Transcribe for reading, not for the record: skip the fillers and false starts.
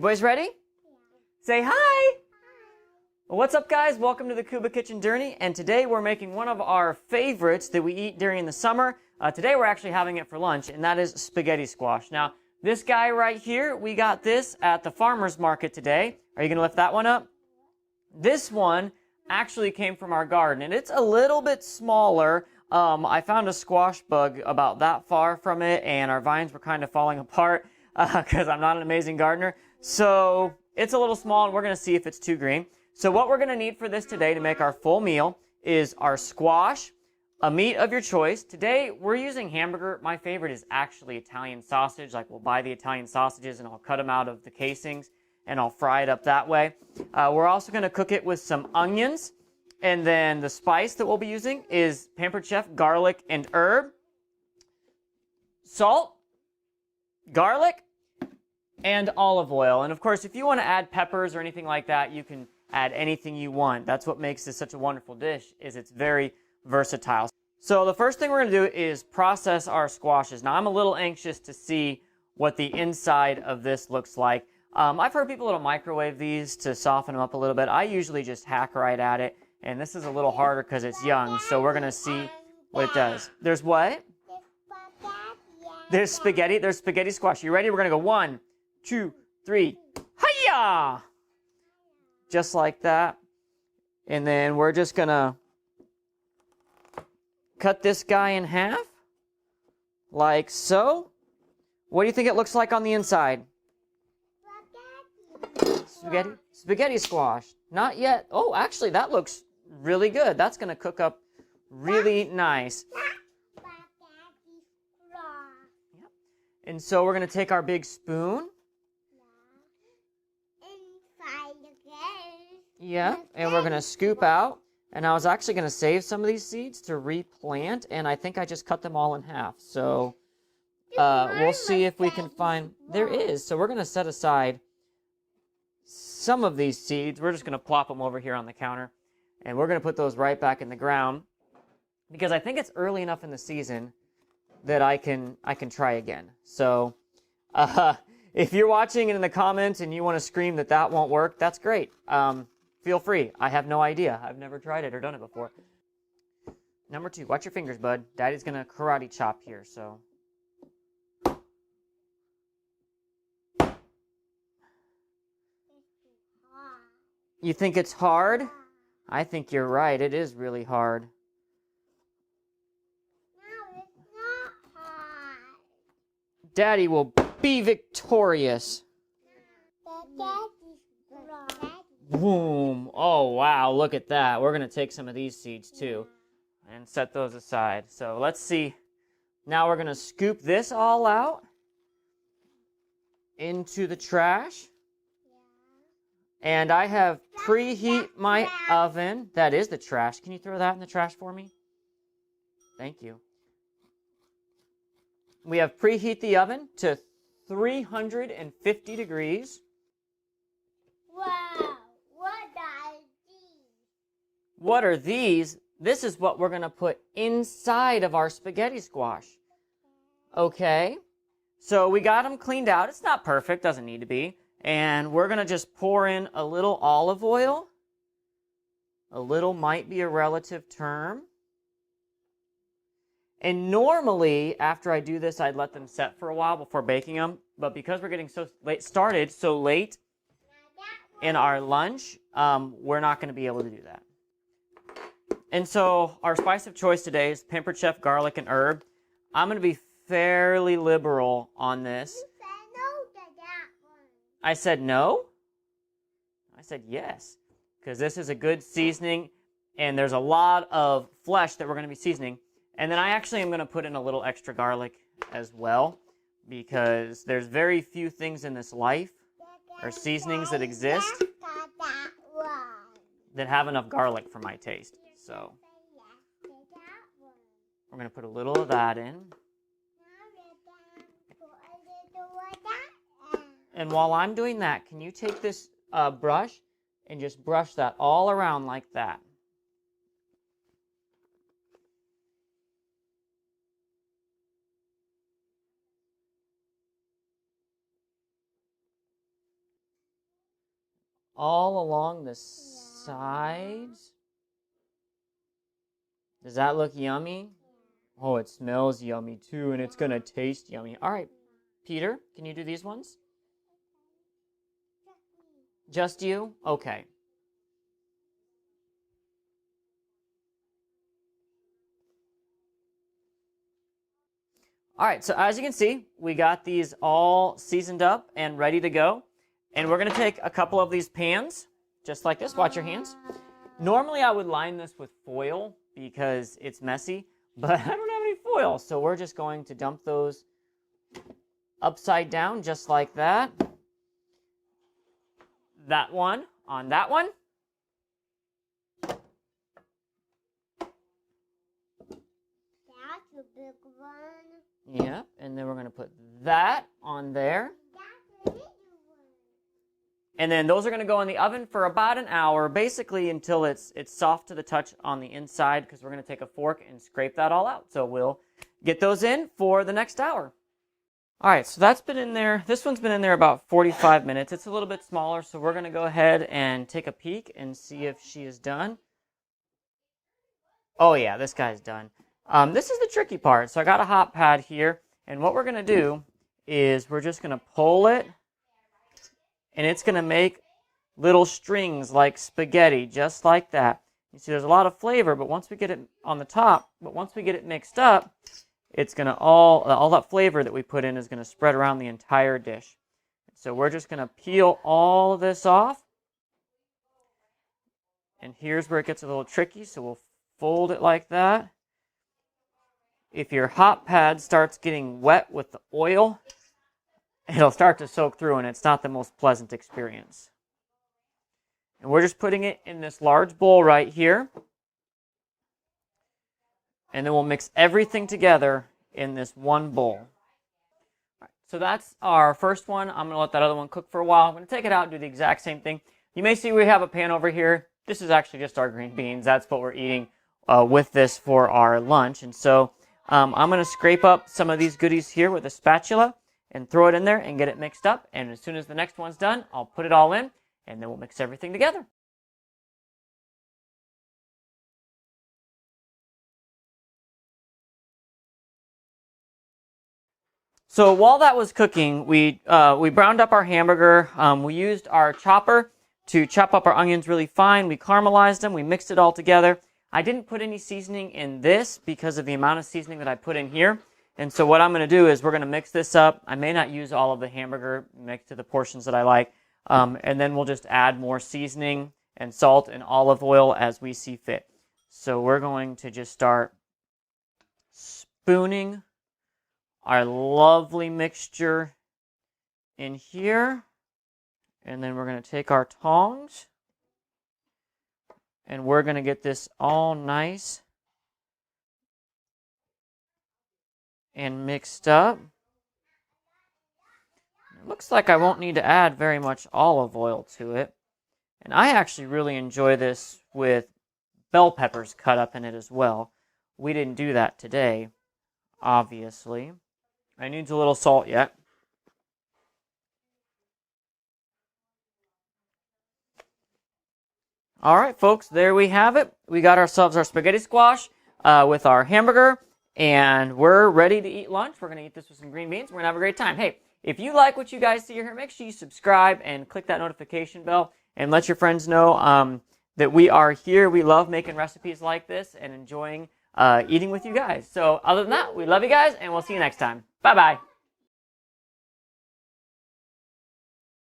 boys ready? Yeah. Say hi! What's up, guys? Welcome to the Cuba Kitchen Journey, and today we're making one of our favorites that we eat during the summer. Today we're actually having it for lunch, and that is spaghetti squash. Now, this guy right here, we got this at the farmer's market today. Are you going to lift that one up? This one actually came from our garden, and it's a little bit smaller. I found a squash bug about that far from it, and our vines were kind of falling apart because I'm not an amazing gardener. So it's a little small, and we're going to see if it's too green. So what we're going to need for this today to make our full meal is our squash, a meat of your choice. Today, we're using hamburger. My favorite is actually Italian sausage. Like, we'll buy the Italian sausages, and I'll cut them out of the casings, and I'll fry it up that way. We're also going to cook it with some onions. And then the spice that we'll be using is Pampered Chef garlic and herb, salt, garlic, and olive oil. And of course, if you want to add peppers or anything like that, you can add anything you want. That's what makes this such a wonderful dish, is it's very versatile. So the first thing we're going to do is process our squashes. Now, I'm a little anxious to see what the inside of this looks like. I've heard people that'll microwave these to soften them up a little bit. I usually just hack right at it. And this is a little harder because it's young, so we're going to see what it does. There's what? There's spaghetti. There's spaghetti squash. You ready? We're going to go 1, 2, 3. Hi-ya! Just like that. And then we're just going to cut this guy in half, like so. What do you think it looks like on the inside? Spaghetti squash. Not yet. Oh, actually, that looks really good. That's going to cook up really nice. Yep. And so we're going to take our big spoon. Yeah, and we're going to scoop out. And I was actually going to save some of these seeds to replant, and I think I just cut them all in half. So we'll see if we can find... There is. So we're going to set aside some of these seeds. We're just going to plop them over here on the counter. And we're going to put those right back in the ground because I think it's early enough in the season that I can try again. So if you're watching it in the comments and you want to scream that won't work, that's great. Feel free. I have no idea. I've never tried it or done it before. Number 2, watch your fingers, bud. Daddy's going to karate chop here, so... You think it's hard? I think you're right. It is really hard. No, it's not hard. Daddy will be victorious. Boom. Oh, wow. Look at that. We're going to take some of these seeds, too, and set those aside. So let's see. Now we're going to scoop this all out into the trash. And I have preheat my oven. That is the trash. Can you throw that in the trash for me? Thank you. We have preheat the oven to 350 degrees. Wow. What are these? What are these? This is what we're going to put inside of our spaghetti squash. Okay. So we got them cleaned out. It's not perfect. Doesn't need to be. And we're going to just pour in a little olive oil. A little might be a relative term. And normally, after I do this, I'd let them set for a while before baking them. But because we're getting so late in our lunch, we're not going to be able to do that. And so our spice of choice today is Pampered Chef garlic and herb. I'm going to be fairly liberal on this. I said no? I said yes, because this is a good seasoning, and there's a lot of flesh that we're going to be seasoning. And then I actually am going to put in a little extra garlic as well, because there's very few things in this life, or seasonings that exist, that have enough garlic for my taste. So we're going to put a little of that in. And while I'm doing that, can you take this brush and just brush that all around like that? all along the sides. Does that look yummy? Oh, it smells yummy too, and it's going to taste yummy. All right, Peter, can you do these ones? Just you? Okay. All right, so as you can see, we got these all seasoned up and ready to go. And we're going to take a couple of these pans, just like this. Watch your hands. Normally, I would line this with foil because it's messy, but I don't have any foil. So we're just going to dump those upside down, just like that. That one on that one. That's a big one. Yeah, and then we're going to put that on there. That's a little one. And then those are going to go in the oven for about an hour, basically until it's soft to the touch on the inside, because we're going to take a fork and scrape that all out. So we'll get those in for the next hour. All right, so that's been in there. This one's been in there about 45 minutes. It's a little bit smaller, so we're going to go ahead and take a peek and see if she is done. Oh yeah, this guy's done. This is the tricky part. So I got a hot pad here, and what we're going to do is we're just going to pull it, and it's going to make little strings like spaghetti, just like that. You see there's a lot of flavor, but once we get it on the top, once we get it mixed up, it's going to all that flavor that we put in is going to spread around the entire dish. So we're just going to peel all of this off. And here's where it gets a little tricky, so we'll fold it like that. If your hot pad starts getting wet with the oil, it'll start to soak through, and it's not the most pleasant experience. And we're just putting it in this large bowl right here. And then we'll mix everything together in this one bowl. All right, so that's our first one. I'm going to let that other one cook for a while. I'm going to take it out and do the exact same thing. You may see we have a pan over here. This is actually just our green beans. That's what we're eating with this for our lunch. And so I'm going to scrape up some of these goodies here with a spatula and throw it in there and get it mixed up. And as soon as the next one's done, I'll put it all in, and then we'll mix everything together. So while that was cooking, we browned up our hamburger. We used our chopper to chop up our onions really fine. We caramelized them. We mixed it all together. I didn't put any seasoning in this because of the amount of seasoning that I put in here. And so what I'm going to do is we're going to mix this up. I may not use all of the hamburger, mix to the portions that I like. And then we'll just add more seasoning and salt and olive oil as we see fit. So we're going to just start spooning our lovely mixture in here. And then we're going to take our tongs and we're going to get this all nice and mixed up. It looks like I won't need to add very much olive oil to it. And I actually really enjoy this with bell peppers cut up in it as well. We didn't do that today, obviously. It needs a little salt yet. All right, folks, there we have it. We got ourselves our spaghetti squash with our hamburger, and we're ready to eat lunch. We're going to eat this with some green beans. We're going to have a great time. Hey, if you like what you guys see here, make sure you subscribe and click that notification bell and let your friends know that we are here. We love making recipes like this and enjoying eating with you guys. So other than that, we love you guys, and we'll see you next time. Bye-bye.